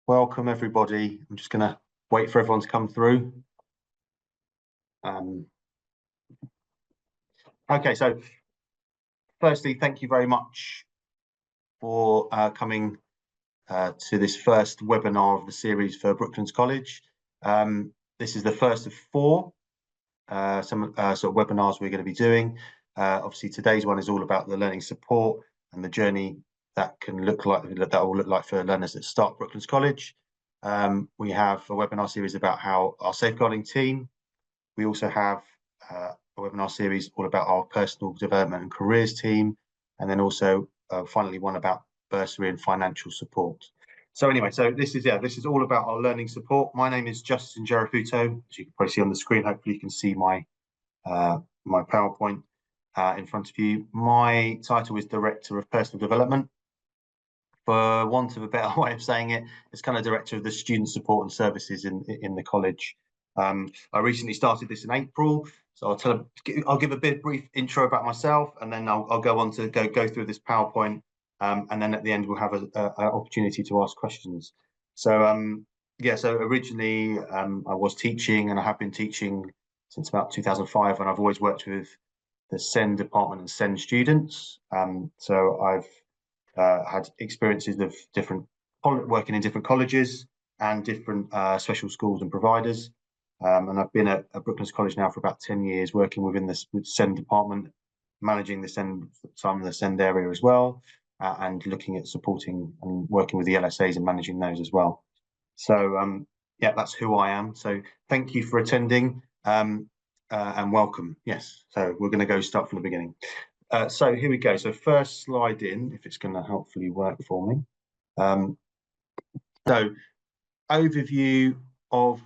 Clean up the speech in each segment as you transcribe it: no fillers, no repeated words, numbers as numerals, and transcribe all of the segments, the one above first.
Welcome everybody. I'm just going to wait for everyone to come through. Okay, so firstly, thank you very much for coming to this first webinar of the series for Brooklands College. This is the first of four sort of webinars we're going to be doing. Obviously, today's one is all about the learning support and the journey that will look like for learners that start Brooklands College. We have a webinar series about how our safeguarding team. We also have a webinar series all about our personal development and careers team, and then also finally one about bursary and financial support. So anyway, so this is all about our learning support. My name is Justin Giarraputo. As you can probably see on the screen, hopefully you can see my my PowerPoint in front of you. My title is Director of Personal Development. For want of a better way of saying it, it's kind of Director of the Student Support and Services in the college. I recently started this in April, so I'll give a brief intro about myself, and then I'll go on to go through this PowerPoint, and then at the end we'll have an opportunity to ask questions. So yeah, so originally I was teaching, and I have been teaching since about 2005, and I've always worked with the SEND department and SEND students. So I've had experiences of working in different colleges and different special schools and providers. And I've been at Brooklands College now for about 10 years, working within the SEND department, managing the SEND area as well, and looking at supporting and working with the LSAs and managing those as well. So yeah, that's who I am. So thank you for attending and welcome. Yes, so we're going to start from the beginning. So here we go. So first slide in, if it's going to hopefully work for me. So overview of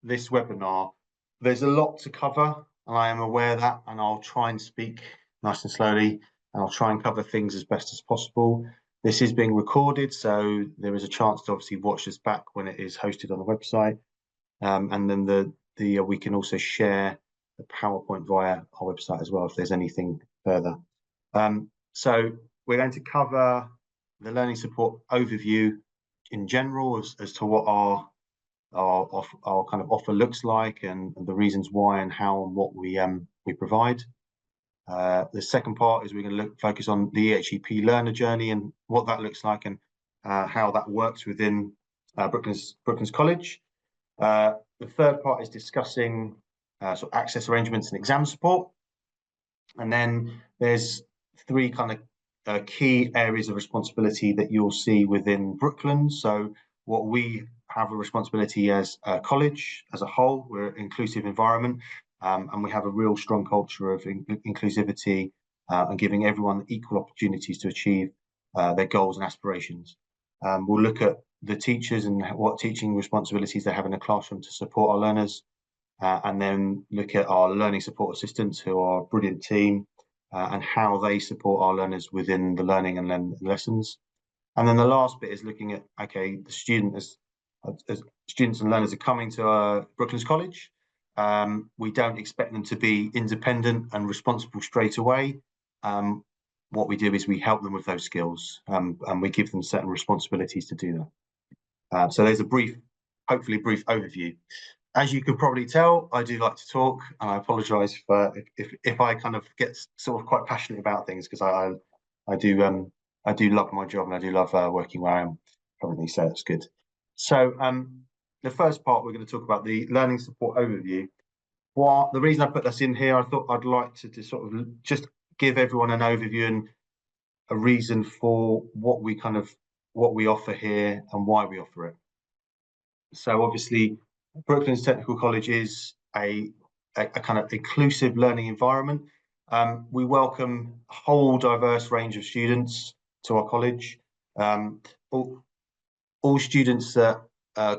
this webinar. There's a lot to cover, and I am aware of that, and I'll try and speak nice and slowly, and I'll try and cover things as best as possible. This is being recorded, so there is a chance to obviously watch this back when it is hosted on the website, and then we can also share the PowerPoint via our website as well if there's anything further. So we're going to cover the learning support overview in general as to what our kind of offer looks like, and the reasons why and how and what we provide. The second part is we're going to focus on the EHCP learner journey and what that looks like, and how that works within Brooklands College. The third part is discussing sort of access arrangements and exam support. And then there's three kind of key areas of responsibility that you'll see within Brooklands. So what we have a responsibility as a college as a whole, we're an inclusive environment, and we have a real strong culture of inclusivity and giving everyone equal opportunities to achieve their goals and aspirations. We'll look at the teachers and what teaching responsibilities they have in the classroom to support our learners, and then look at our learning support assistants, who are a brilliant team, and how they support our learners within the learning and lessons. And then the last bit is looking at, okay, the student as students and learners are coming to Brooklands College. We don't expect them to be independent and responsible straight away. What we do is we help them with those skills, and we give them certain responsibilities to do that. So there's a hopefully brief overview. As you can probably tell, I do like to talk, and I apologise for if I kind of get sort of quite passionate about things, because I do love my job, and I do love working where I am currently, so that's good. So the first part, we're going to talk about the learning support overview. The reason I put this in here, I thought I'd like to sort of just give everyone an overview and a reason for what we offer here and why we offer it. So obviously, Brooklands Technical College is a kind of inclusive learning environment. We welcome a whole diverse range of students to our college. All students that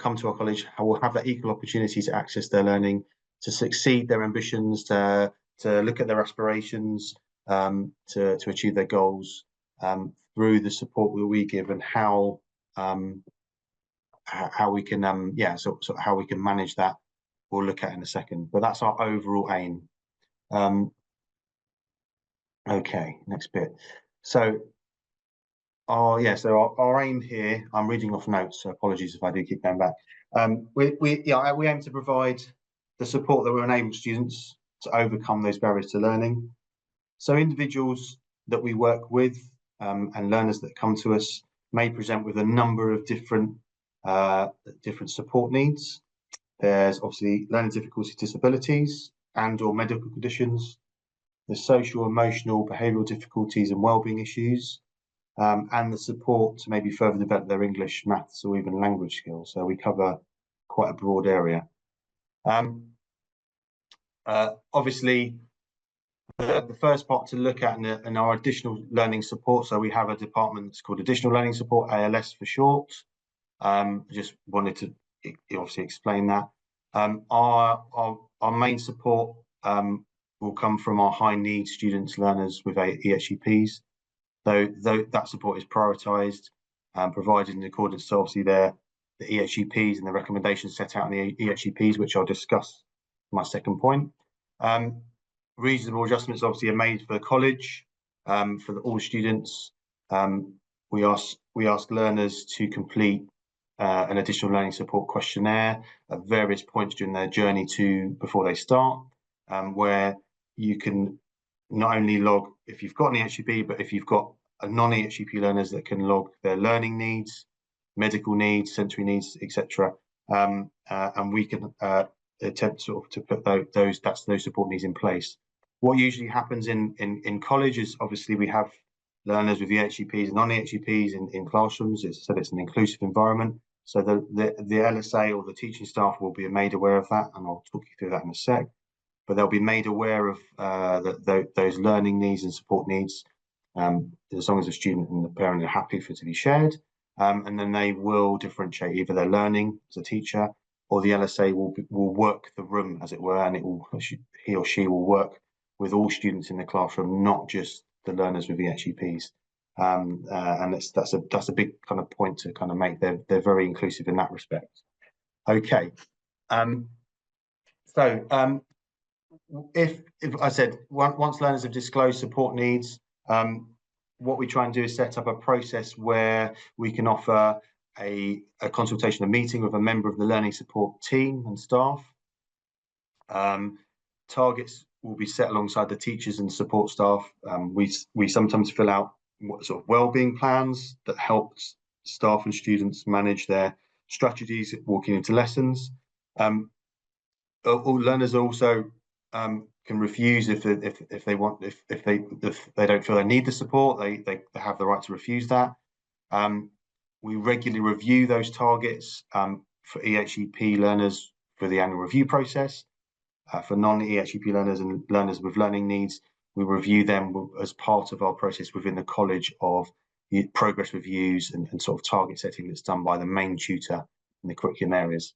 come to our college will have that equal opportunity to access their learning, to succeed their ambitions, to look at their aspirations, to achieve their goals through the support that we give, and how we can how we can manage that. We'll look at in a second, but that's our overall aim. Okay, next bit. So So our aim here, I'm reading off notes, so apologies if I do keep going back. We aim to provide the support that will enable students to overcome those barriers to learning. So individuals that we work with and learners that come to us may present with a number of different support needs. There's obviously learning difficulties, disabilities, and/or medical conditions. There's social, emotional, behavioural difficulties and wellbeing issues. And the support to maybe further develop their English, maths, or even language skills. So we cover quite a broad area. Obviously, the first part to look at in our additional learning support. So we have a department that's called Additional Learning Support, ALS for short. I just wanted to obviously explain that. Our main support will come from our high needs students, learners with EHCPs. Though that support is prioritised and provided in accordance to obviously the EHCPs and the recommendations set out in the EHCPs, which I'll discuss in my second point. Reasonable adjustments obviously are made for the college, for all students. We ask learners to complete an additional learning support questionnaire at various points during their journey before they start, where you can not only log if you've got an EHCP, but if you've got a non-EHCP learners that can log their learning needs, medical needs, sensory needs, etc. And we can attempt sort of to put those support needs in place. What usually happens in college is obviously we have learners with EHCPs and non-EHCPs in classrooms. It's an inclusive environment. So the LSA or the teaching staff will be made aware of that, and I'll talk you through that in a sec. But they'll be made aware of those learning needs and support needs, as long as the student and the parent are happy for it to be shared. And then they will differentiate either their learning as a teacher, or the LSA will work the room, as it were, and he or she will work with all students in the classroom, not just the learners with EHCPs. And that's a big kind of point to kind of make. They're very inclusive in that respect. Okay. If I said once learners have disclosed support needs, what we try and do is set up a process where we can offer a consultation, a meeting with a member of the learning support team and staff. Targets will be set alongside the teachers and support staff. We sometimes fill out sort of wellbeing plans that help staff and students manage their strategies walking into lessons. All learners also can refuse if they don't feel they need the support. They have the right to refuse that. We regularly review those targets for EHCP learners for the annual review process. For non-EHCP learners and learners with learning needs, we review them as part of our process within the college of progress reviews and sort of target setting that's done by the main tutor in the curriculum areas.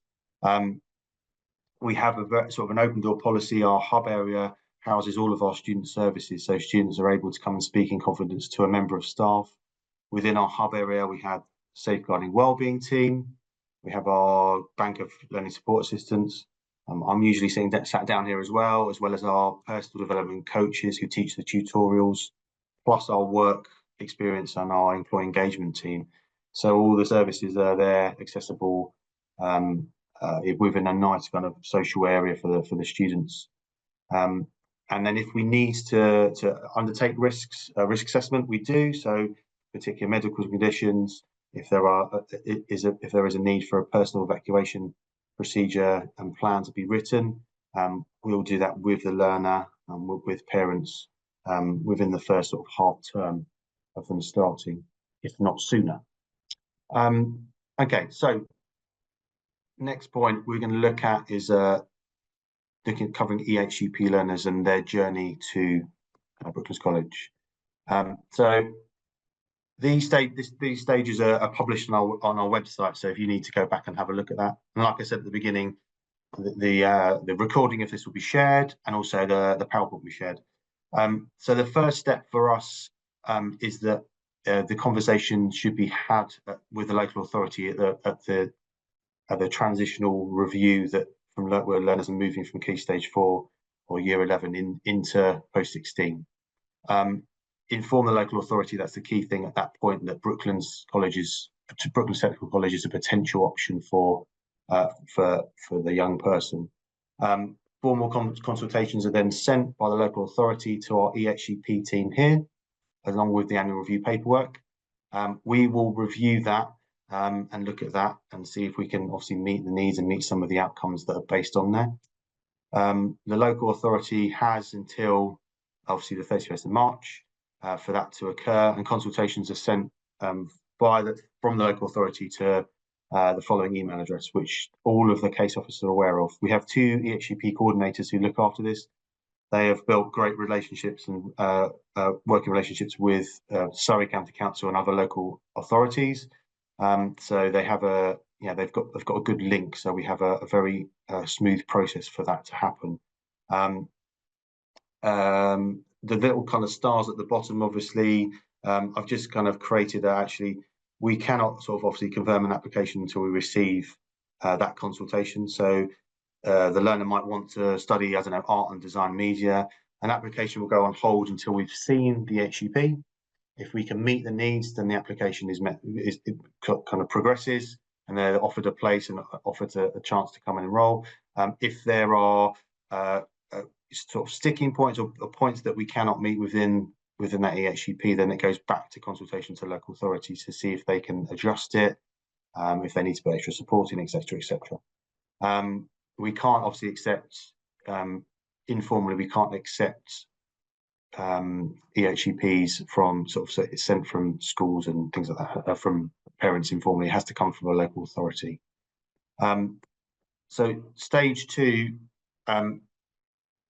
We have a sort of an open door policy. Our hub area houses all of our student services, so students are able to come and speak in confidence to a member of staff. Within our hub area, we have safeguarding wellbeing team. We have our bank of learning support assistants. I'm usually sat down here as well as our personal development coaches who teach the tutorials, plus our work experience and our employee engagement team. So all the services are there, accessible within a nice kind of social area for the students. And then if we need to undertake risk assessment, we do. So particular medical conditions, if there is a need for a personal evacuation procedure and plan to be written, we'll do that with the learner and with parents within the first sort of half term of them starting, if not sooner. Okay, so next point we're going to look at is covering EHCP learners and their journey to Brooklands College. So these stages are published on our website, so if you need to go back and have a look at that. And like I said at the beginning, the recording of this will be shared, and also the PowerPoint will be shared. So the first step for us is that the conversation should be had with the local authority at the transitional review that from where learners are moving from Key Stage 4 or Year 11 into Post 16. inform the local authority. That's the key thing at that point, that Brooklands Technical College is a potential option for the young person. Formal consultations are then sent by the local authority to our EHCP team here, along with the annual review paperwork. We will review that and look at that and see if we can obviously meet the needs and meet some of the outcomes that are based on there. The local authority has until obviously the 31st of March for that to occur, and consultations are sent from the local authority to the following email address, which all of the case officers are aware of. We have 2 EHCP coordinators who look after this. They have built great relationships and working relationships with Surrey County Council and other local authorities. So they have they've got a good link. So we have a very smooth process for that to happen. The little kind of stars at the bottom, obviously, I've just kind of created actually. We cannot sort of obviously confirm an application until we receive that consultation. So the learner might want to study, I don't know, art and design media. An application will go on hold until we've seen the EHCP. If we can meet the needs, then the application it kind of progresses, and they're offered a place and offered a chance to come and enrol. If there are sort of sticking points or points that we cannot meet within that EHCP, then it goes back to consultation to local authorities to see if they can adjust it, if they need to put extra support in, etc., etc. We can't obviously accept informally. We can't accept EHCPs from sort of sent from schools and things like that, from parents informally. It has to come from a local authority. So stage 2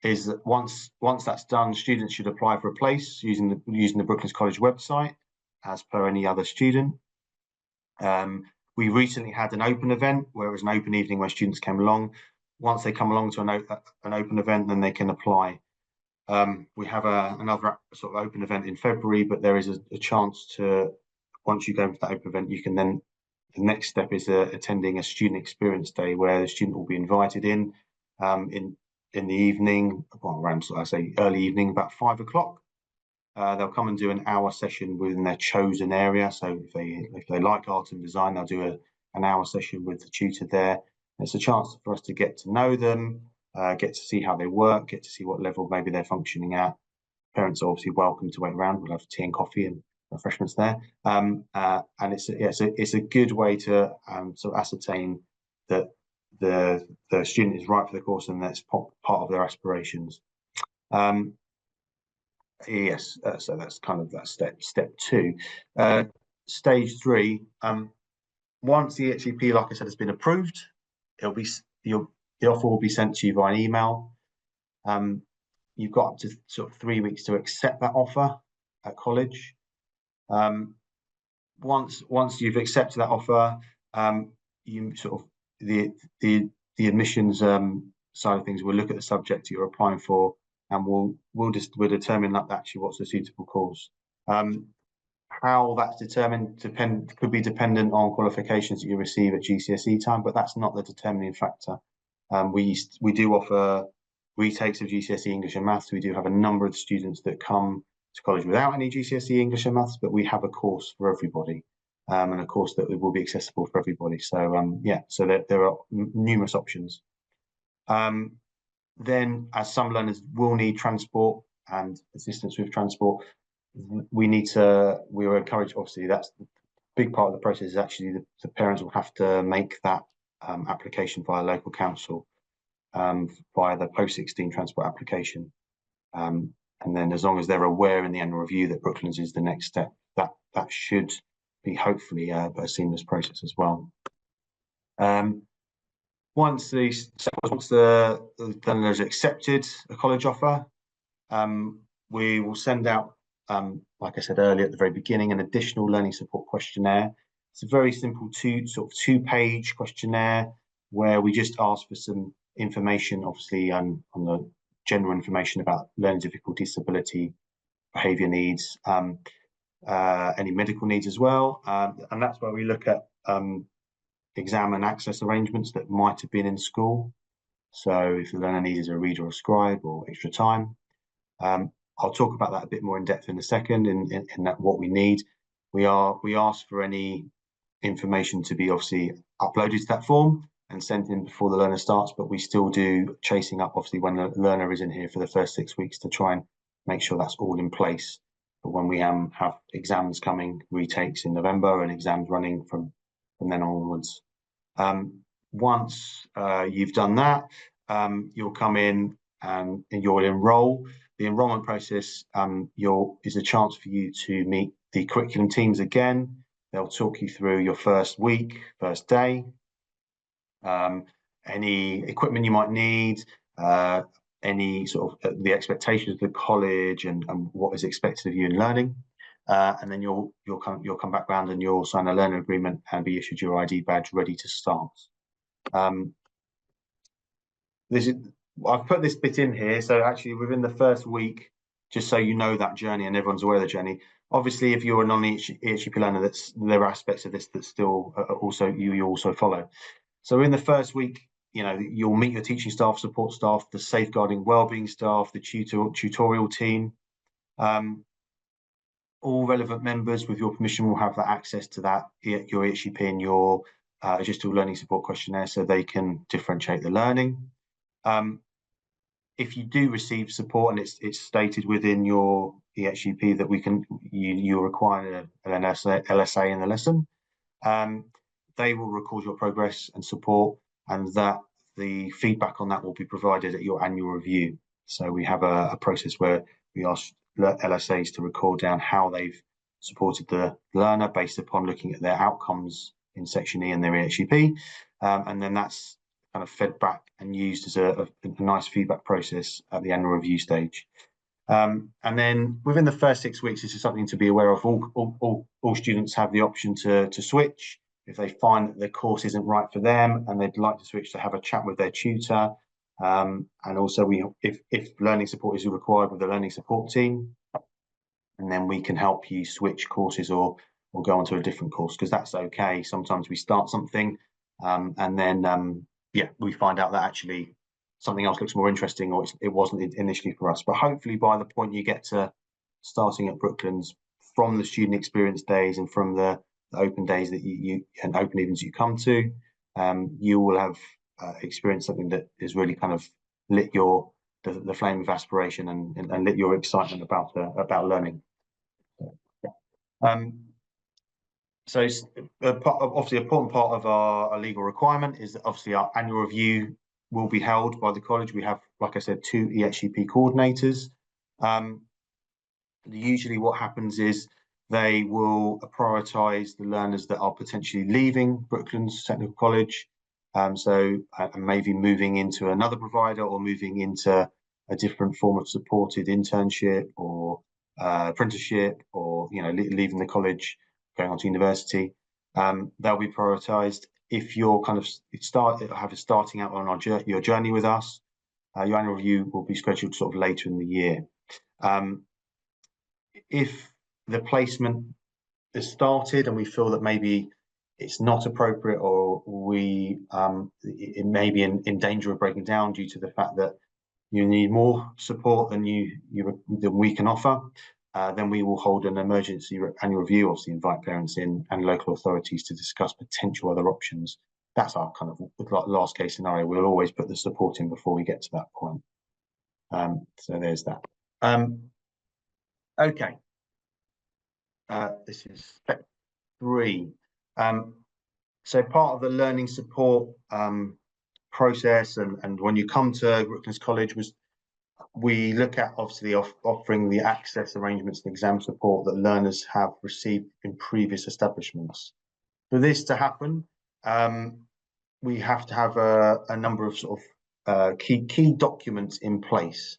is that once that's done, students should apply for a place using the Brooklands College website, as per any other student. We recently had an open event where it was an open evening where students came along. Once they come along to an open event, then they can apply. We have another sort of open event in February, but there is a chance to, once you go to that open event, you can then, the next step is attending a student experience day where the student will be invited in the evening, around, I say, early evening, about 5 o'clock. They'll come and do an hour session within their chosen area. So if they like art and design, they'll do an hour session with the tutor there. It's a chance for us to get to know them, get to see how they work, get to see what level maybe they're functioning at. Parents are obviously welcome to wait around. We'll have tea and coffee and refreshments there. And it's a good way to sort of ascertain that the student is right for the course and that's part of their aspirations. Yes, so that's kind of that step 2. Stage 3, once the EHCP, like I said, has been approved, the offer will be sent to you by an email. You've got up to sort of 3 weeks to accept that offer at college. Once you've accepted that offer, you sort of the admissions side of things will look at the subject you're applying for, and we'll determine that actually what's a suitable course. How that's determined could be dependent on qualifications that you receive at GCSE time, but that's not the determining factor. We do offer retakes of GCSE English and Maths. We do have a number of students that come to college without any GCSE English and Maths, but we have a course for everybody, and a course that will be accessible for everybody. So so there are numerous options. Then, as some learners will need transport and assistance with transport, we are encouraged, obviously, that's the big part of the process, is actually the parents will have to make that application via local council, via the post-16 transport application. And then as long as they're aware in the annual review that Brooklands is the next step, that should be hopefully a seamless process as well. Once the learner has accepted a college offer, we will send out, like I said earlier at the very beginning, an additional learning support questionnaire. It's a very simple two-page questionnaire where we just ask for some information, obviously, on the general information about learning difficulty, disability, behaviour needs, any medical needs as well. And that's where we look at exam and access arrangements that might have been in school. So if the learner needs a reader or scribe or extra time. I'll talk about that a bit more in depth in a second, in that what we need. We ask for any information to be obviously uploaded to that form and sent in before the learner starts, but we still do chasing up obviously when the learner is in here for the first 6 weeks to try and make sure that's all in place. But when we have exams coming, retakes in November and exams running from then onwards. Once you've done that, you'll come in and you'll enroll. The enrolment process is a chance for you to meet the curriculum teams again. They'll talk you through your first week, first day, any equipment you might need, any sort of the expectations of the college and what is expected of you in learning. And then you'll come back round and you'll sign a learner agreement and be issued your ID badge ready to start. I've put this bit in here, so actually within the first week, just so you know that journey and everyone's aware of the journey. Obviously, if you're a non-EHCP learner, there are aspects of this that still also you also follow. So in the first week, you'll meet your teaching staff, support staff, the safeguarding wellbeing staff, the tutorial team. All relevant members, with your permission, will have that access to that, your EHCP and your adjustable learning support questionnaire, so they can differentiate the learning. If you do receive support and it's stated within your EHCP that you require an LSA in the lesson, they will record your progress and support, and that the feedback on that will be provided at your annual review. So we have a process where we ask LSAs to record down how they've supported the learner based upon looking at their outcomes in section E and their EHCP, and then that's kind of fed back and used as a nice feedback process at the annual review stage. And then within the first 6 weeks, this is something to be aware of. All students have the option to switch if they find that the course isn't right for them and they'd like to switch, to have a chat with their tutor. And also, if learning support is required, with the learning support team, and then we can help you switch courses or go onto a different course, because that's okay. Sometimes we start something and then we find out that actually something else looks more interesting, or it wasn't initially for us. But hopefully by the point you get to starting at Brooklands, from the student experience days and from the open days that you and open evenings you come to, you will have experienced something that is really kind of lit the flame of aspiration and lit your excitement about learning. So obviously, an important part of our legal requirement is that obviously our annual review will be held by the college. We have, like I said, 2 EHCP coordinators. Usually what happens is they will prioritise the learners that are potentially leaving Brooklands Technical College, so maybe moving into another provider or moving into a different form of supported internship or apprenticeship, or leaving the college, going on to university. They'll be prioritised. If you're kind of starting out on your journey with us, your annual review will be scheduled sort of later in the year. If the placement is started and we feel that maybe it's not appropriate, or it may be in danger of breaking down due to the fact that you need more support than we can offer, then we will hold an emergency annual review, obviously invite parents in and local authorities to discuss potential other options. That's our kind of last case scenario. We'll always put the support in before we get to that point. So there's that. Okay. This is step 3. So part of the learning support process, and when you come to Brooklands College, we look at obviously offering the access arrangements and exam support that learners have received in previous establishments. For this to happen, we have to have a number of sort of key documents in place.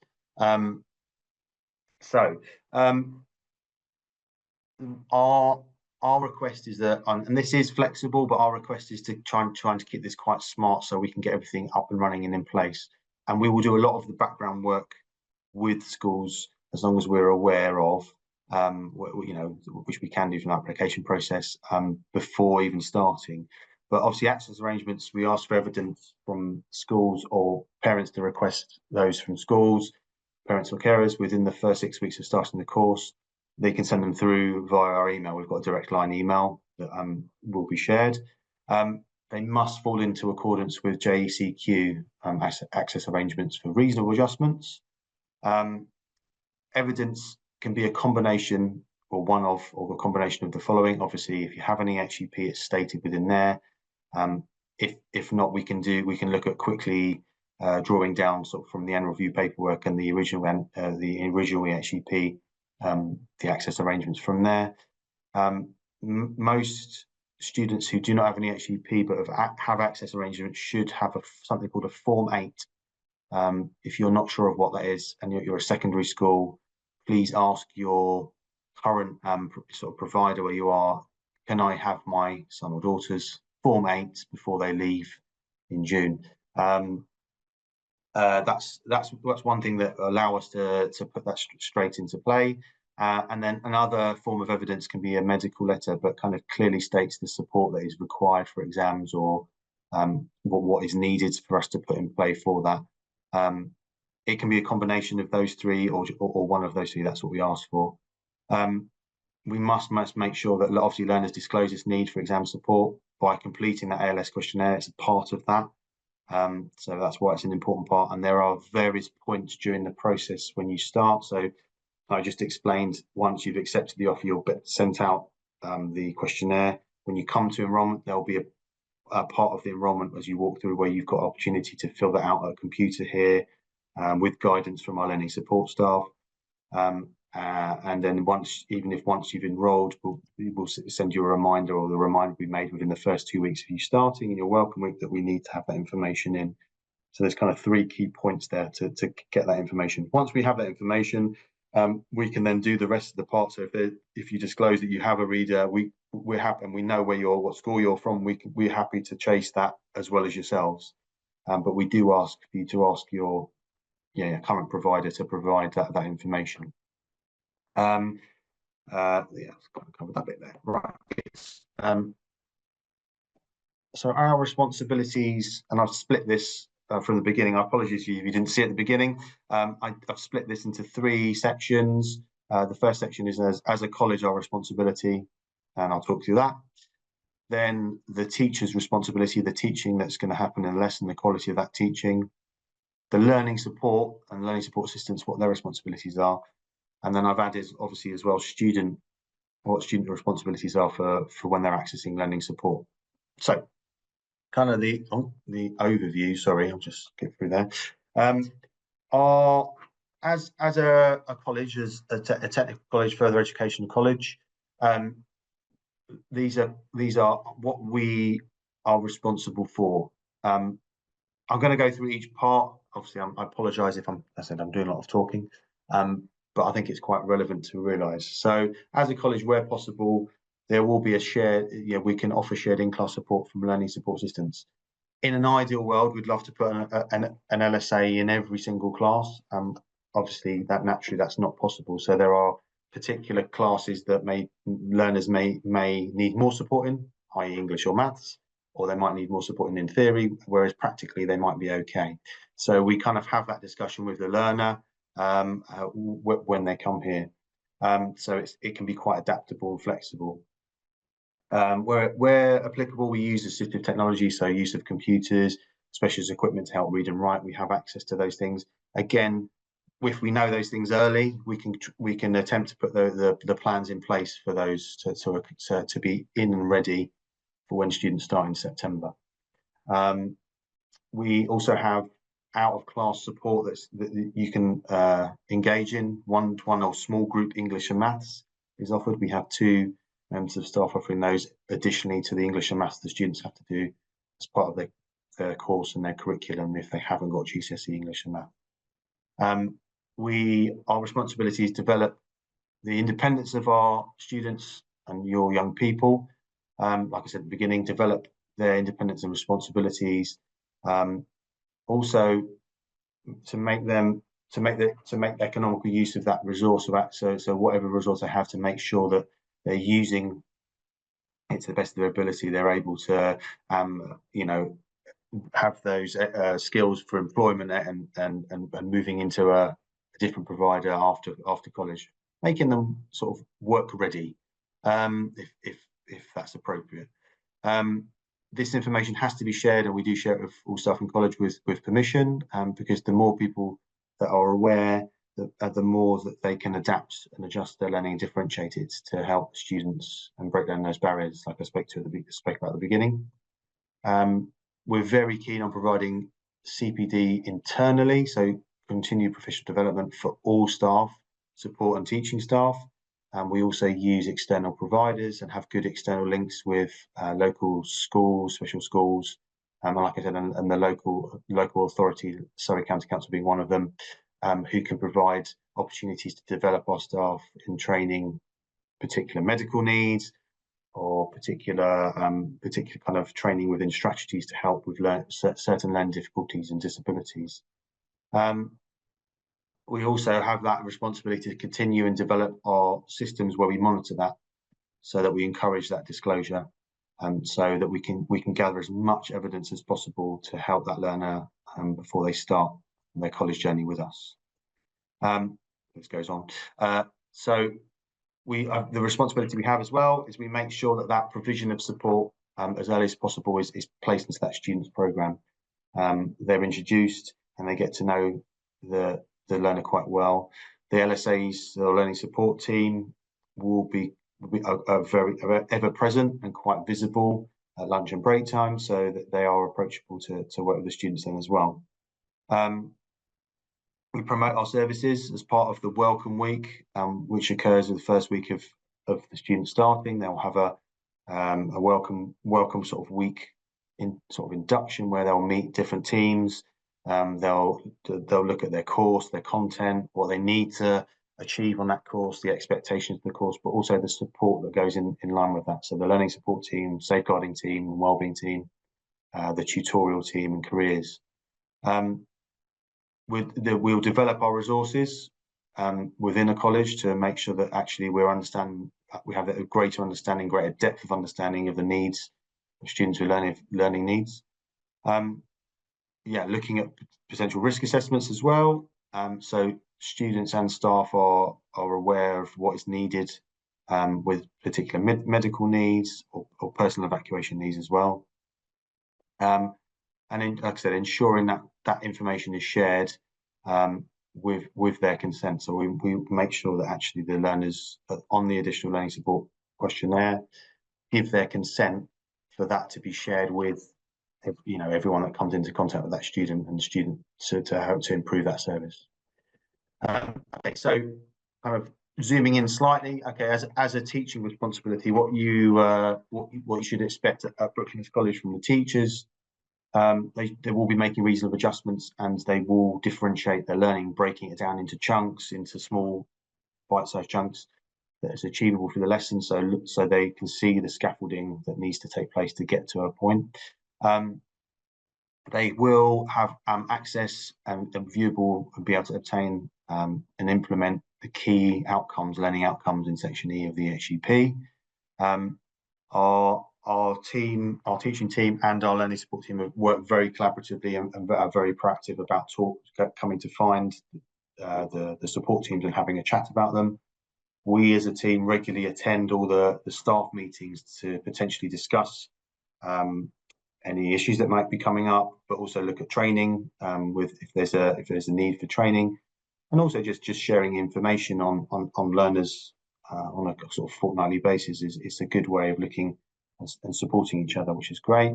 Our request is that, and this is flexible, but our request is to trying to keep this quite smart so we can get everything up and running and in place. And we will do a lot of the background work with schools as long as we're aware of, which we can do from the application process before even starting. But obviously, access arrangements, we ask for evidence from schools or parents to request those from schools. parents or carers within the first 6 weeks of starting the course, they can send them through via our email. We've got a direct line email that will be shared. They must fall into accordance with JECQ access arrangements for reasonable adjustments. Evidence can be a combination or a combination of the following. Obviously, if you have any EHCP, it's stated within there. If not, we can look at quickly drawing down sort of from the end review paperwork and the original EHCP, the access arrangements from there. Most students who do not have any EHCP but have access arrangements should have something called a Form 8. If you're not sure of what that is and you're a secondary school, please ask your current sort of provider where you are, can I have my son or daughter's Form 8 before they leave in June? That's one thing that allow us to put that straight into play. And then another form of evidence can be a medical letter, but kind of clearly states the support that is required for exams or what is needed for us to put in play for that. It can be a combination of those three or one of those three. That's what we ask for. We must make sure that obviously learners disclose this need for exam support by completing that ALS questionnaire. It's a part of that. So that's why it's an important part. And there are various points during the process when you start. So I just explained, once you've accepted the offer, you'll get sent out the questionnaire. When you come to enrolment, there'll be a part of the enrolment as you walk through where you've got opportunity to fill that out at a computer here with guidance from our learning support staff. And then once you've enrolled, we'll send you a reminder, or the reminder will be made within the first 2 weeks of you starting in your welcome week that we need to have that information in. So there's kind of 3 key points there to get that information. Once we have that information, we can then do the rest of the part. So if you disclose that you have a reader, we're happy, and we know what school you're from. We're happy to chase that as well as yourselves. But we do ask for you to ask your current provider to provide that information. Yeah, I've got to cover that bit there. Right. So our responsibilities, and I've split this from the beginning. I apologize if you didn't see it at the beginning. I've split this into 3 sections. The first section is as a college, our responsibility, and I'll talk through that. Then the teacher's responsibility, the teaching that's going to happen in the lesson, the quality of that teaching, the learning support and learning support assistants, what their responsibilities are. And then I've added, obviously, as well, what student responsibilities are for when they're accessing learning support. So, kind of the overview. Sorry, I'll just get through there. As a college, as a technical college, further education college, these are what we are responsible for. I'm going to go through each part. Obviously, I apologise if I'm doing a lot of talking. But I think it's quite relevant to realise. So as a college, where possible, there will be a shared, we can offer shared in-class support from learning support assistants. In an ideal world, we'd love to put an LSA in every single class. Obviously, that's not possible. So there are particular classes that learners may need more support in, i.e. English or maths, or they might need more support in theory, whereas practically they might be okay. So we kind of have that discussion with the learner when they come here. So it can be quite adaptable and flexible. Where applicable, we use assistive technology, so use of computers, specialist equipment to help read and write. We have access to those things. Again, if we know those things early, we can attempt to put the plans in place for those to be in and ready for when students start in September. We also have out-of-class support that you can engage in. One-to-one or small group English and maths is offered. We have 2 members of staff offering those additionally to the English and maths the students have to do as part of their course and their curriculum if they haven't got GCSE English and maths. Our responsibility is to develop the independence of our students and your young people. Like I said at the beginning, develop their independence and responsibilities. Also, to make economical use of that resource so whatever resource they have, to make sure that they're using it to the best of their ability. They're able to have those skills for employment and moving into different provider after college, making them sort of work ready, if that's appropriate. This information has to be shared, and we do share it with all staff in college with permission, because the more people that are aware, the more that they can adapt and adjust their learning and differentiate it to help students and break down those barriers, like I spoke about at the beginning. We're very keen on providing CPD internally, so continued professional development for all staff, support and teaching staff. We also use external providers and have good external links with local schools, special schools, and like I said, and the local authority, Surrey County Council being one of them, who can provide opportunities to develop our staff in training particular medical needs, or particular kind of training within strategies to help with certain learning difficulties and disabilities. We also have that responsibility to continue and develop our systems where we monitor that, so that we encourage that disclosure, so that we can gather as much evidence as possible to help that learner before they start their college journey with us. This goes on. So the responsibility we have as well is we make sure that provision of support as early as possible is placed into that student's programme. They're introduced and they get to know the learner quite well. The LSAs, the learning support team, will be very ever present and quite visible at lunch and break time, so that they are approachable to work with the students then as well. We promote our services as part of the Welcome Week, which occurs in the first week of the student starting. They'll have a welcome sort of week in sort of induction, where they'll meet different teams. They'll look at their course, their content, what they need to achieve on that course, the expectations of the course, but also the support that goes in line with that. So the learning support team, safeguarding team, wellbeing team, the tutorial team, and careers. We'll develop our resources within a college to make sure that actually we have a greater understanding, greater depth of understanding of the needs of students with learning needs. Looking at potential risk assessments as well. So students and staff are aware of what is needed with particular medical needs or personal evacuation needs as well. And like I said, ensuring that information is shared with their consent. So we make sure that actually the learners on the additional learning support questionnaire give their consent for that to be shared with everyone that comes into contact with that student, and the student to help to improve that service. Okay, so kind of zooming in slightly. Okay, as a teaching responsibility, what you should expect at Brooklands College from the teachers. They will be making reasonable adjustments, and they will differentiate their learning, breaking it down into chunks, into small bite-sized chunks that is achievable for the lesson, so they can see the scaffolding that needs to take place to get to a point. They will have access and viewable and be able to obtain and implement the key outcomes, learning outcomes in section E of the EHCP. Our teaching team and our learning support team have worked very collaboratively and are very proactive about coming to find the support teams and having a chat about them. We as a team regularly attend all the staff meetings to potentially discuss any issues that might be coming up, but also look at training if there's a need for training, and also just sharing information on learners on a sort of fortnightly basis is a good way of looking and supporting each other, which is great.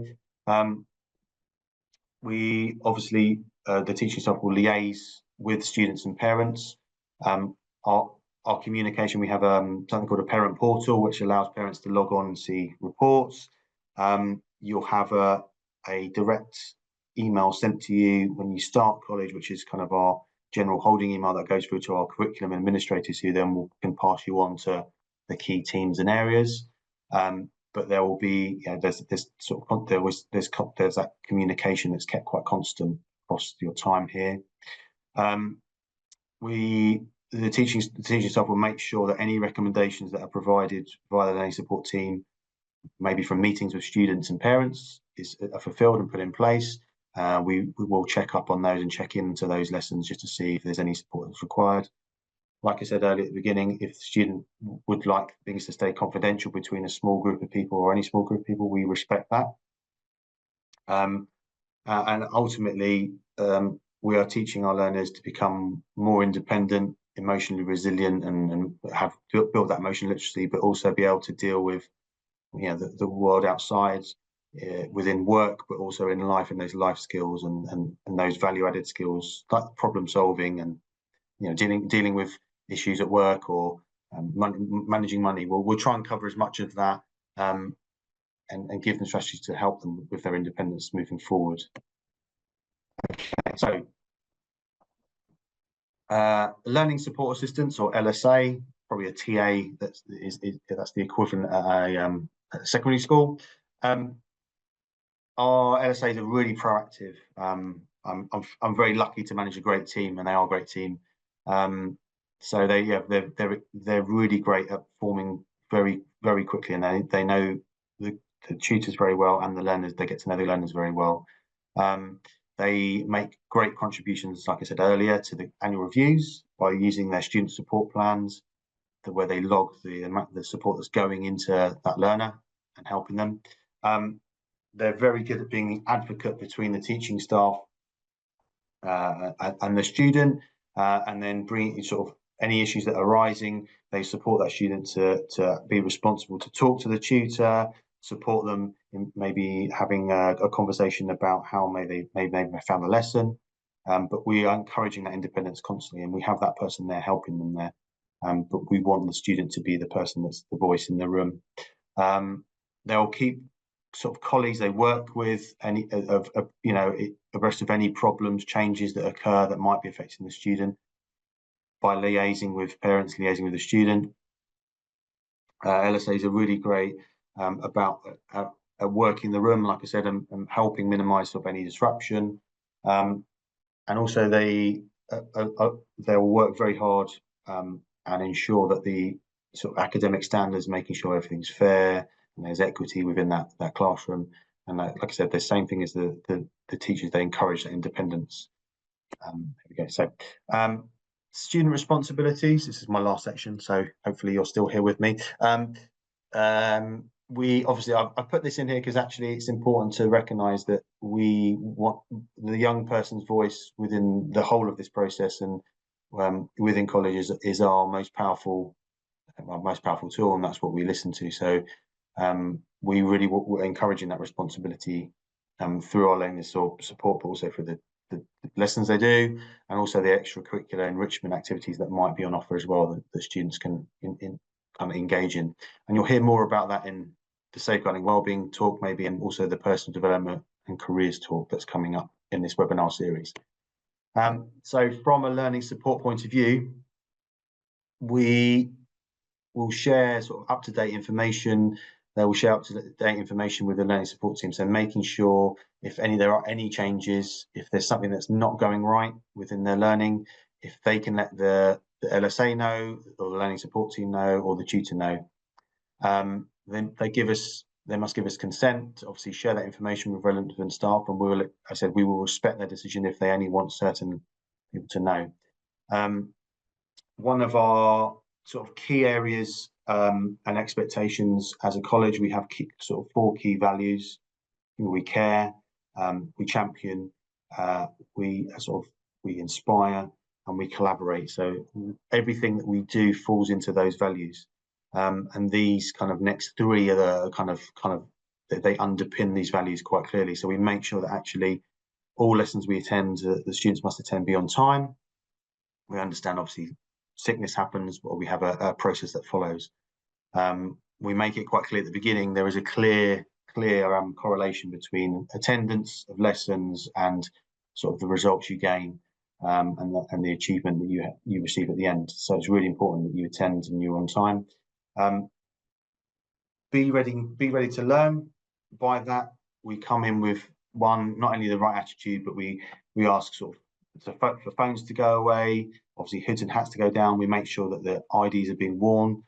We obviously the teaching staff will liaise with students and parents. Our communication, we have something called a parent portal, which allows parents to log on and see reports. You'll have a direct email sent to you when you start college, which is kind of our general holding email that goes through to our curriculum administrators, who then can pass you on to the key teams and areas. But there will be, there's that communication that's kept quite constant across your time here. The teaching staff will make sure that any recommendations that are provided via the learning support team, maybe from meetings with students and parents, are fulfilled and put in place. we will check up on those and check into those lessons just to see if there's any support that's required. Like I said earlier at the beginning, if the student would like things to stay confidential between a small group of people or any small group of people, we respect that. And ultimately, we are teaching our learners to become more independent, emotionally resilient, and have built that emotional literacy, but also be able to deal with, the world outside, within work, but also in life, and those life skills and those value-added skills like problem solving and dealing with issues at work or managing money. We'll try and cover as much of that, and give them strategies to help them with their independence moving forward. Okay, so learning support assistants, or LSA, probably a TA, that's the equivalent at a secondary school. Our LSAs are really proactive. I'm very lucky to manage a great team, and they are a great team. So they're really great at forming very, very quickly, and they know the tutors very well, and the learners, they get to know the learners very well. They make great contributions, like I said earlier, to the annual reviews by using their student support plans, where they log the support that's going into that learner and helping them. They're very good at being the advocate between the teaching staff and the student, and then bring sort of any issues that are arising. They support that student to be responsible to talk to the tutor, support them in maybe having a conversation about how maybe they found the lesson. But we are encouraging that independence constantly, and we have that person there helping them there. But we want the student to be the person that's the voice in the room. They'll keep sort of colleagues they work with abreast of any problems, changes that occur that might be affecting the student, by liaising with parents, liaising with the student. LSAs are really great about working the room, like I said, and helping minimise sort of any disruption. And also they'll work very hard and ensure that the sort of academic standards, making sure everything's fair and there's equity within that classroom. And like I said, the same thing as the teachers, they encourage that independence. There we go. So student responsibilities. This is my last section, so hopefully you're still here with me. We obviously, I've put this in here because actually it's important to recognise that we want the young person's voice within the whole of this process, and within colleges is our most powerful tool, and that's what we listen to. So we really were encouraging that responsibility through our learning support, but also for the lessons they do, and also the extracurricular enrichment activities that might be on offer as well, that the students can kind of engage in. And you'll hear more about that in the safeguarding wellbeing talk, maybe, and also the personal development and careers talk that's coming up in this webinar series. So from a learning support point of view, we will share sort of up-to-date information. They will share up-to-date information with the learning support team. So making sure if there are any changes, if there's something that's not going right within their learning, if they can let the LSA know, or the learning support team know, or the tutor know, then they must give us consent to obviously share that information with relevant staff, and we will respect their decision if they only want certain people to know. One of our sort of key areas and expectations as a college, we have sort of 4 key values. We care, we champion, we inspire, and we collaborate. So everything that we do falls into those values, and these kind of next 3 are the kind of they underpin these values quite clearly. So we make sure that actually all lessons we attend, the students must attend, be on time. We understand obviously sickness happens, but we have a process that follows. We make it quite clear at the beginning there is a clear correlation between attendance of lessons and sort of the results you gain, and the achievement that you receive at the end. So it's really important that you attend and you're on time. Be ready to learn. By that, we come in with not only the right attitude, but we ask sort of for phones to go away, obviously hoods and hats to go down. We make sure that the IDs are being worn,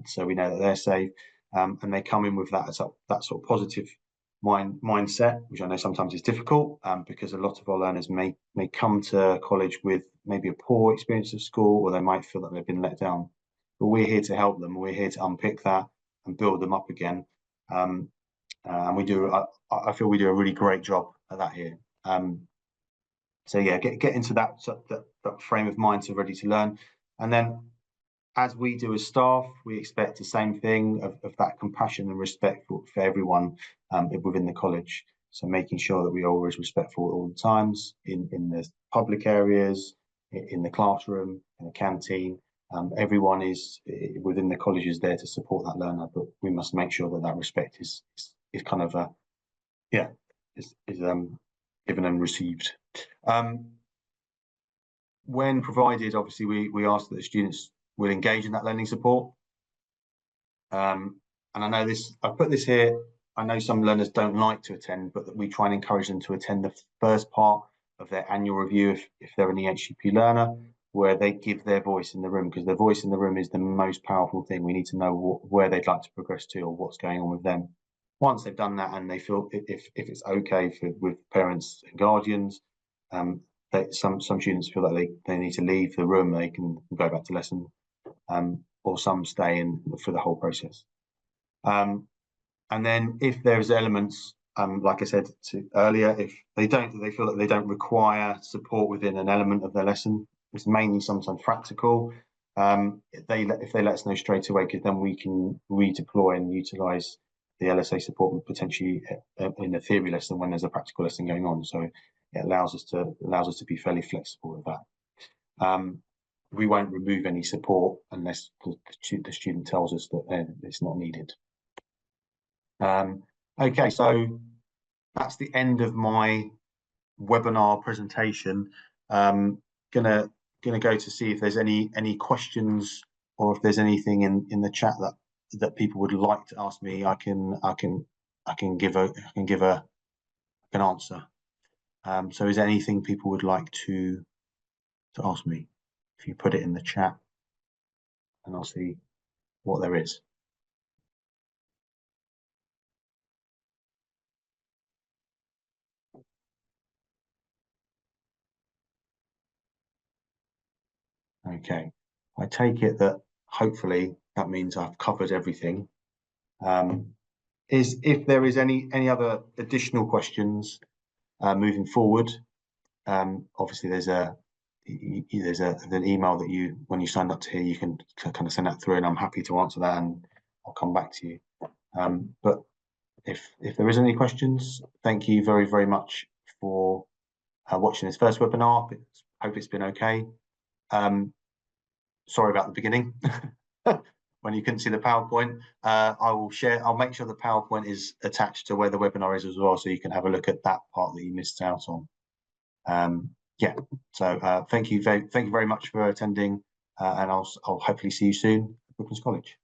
so we know that they're safe, and they come in with that sort of positive mindset, which I know sometimes is difficult, because a lot of our learners may come to college with maybe a poor experience of school, or they might feel that they've been let down. But we're here to help them. We're here to unpick that and build them up again. And we do. I feel we do a really great job at that here. So yeah, get into that frame of mind, so ready to learn, and then as we do as staff, we expect the same thing of that compassion and respect for everyone within the college. So making sure that we are always respectful at all the times in the public areas, in the classroom, in the canteen. Everyone is within the college is there to support that learner, but we must make sure that that respect is kind of is given and received. When provided, obviously, we ask that the students will engage in that learning support. And I know this, I put this here, I know some learners don't like to attend, but we try and encourage them to attend the first part of their annual review if they're an EHCP learner, where they give their voice in the room, because their voice in the room is the most powerful thing. We need to know where they'd like to progress to or what's going on with them. Once they've done that and they feel if it's okay with parents and guardians, some students feel like they need to leave the room, they can go back to lesson, or some stay in for the whole process. And then if there's elements, like I said earlier, if they feel that they don't require support within an element of their lesson, it's mainly sometimes practical. If they let us know straight away, because then we can redeploy and utilize the LSA support potentially in a theory lesson when there's a practical lesson going on. So it allows us to be fairly flexible with that. We won't remove any support unless the student tells us that it's not needed. Okay, so that's the end of my webinar presentation. Gonna go to see if there's any questions, or if there's anything in the chat that people would like to ask me. I can give an answer. So is there anything people would like to ask me? If you put it in the chat, and I'll see what there is. Okay, I take it that hopefully that means I've covered everything. If there is any other additional questions moving forward, obviously there's an email that when you signed up to here, you can kind of send that through, and I'm happy to answer that, and I'll come back to you. But if there is any questions, thank you very, very much for watching this first webinar. Hope it's been okay. Sorry about the beginning when you couldn't see the PowerPoint. I'll make sure the PowerPoint is attached to where the webinar is as well, so you can have a look at that part that you missed out on. Yeah, so thank you very much for attending, and I'll hopefully see you soon at Brooklands College.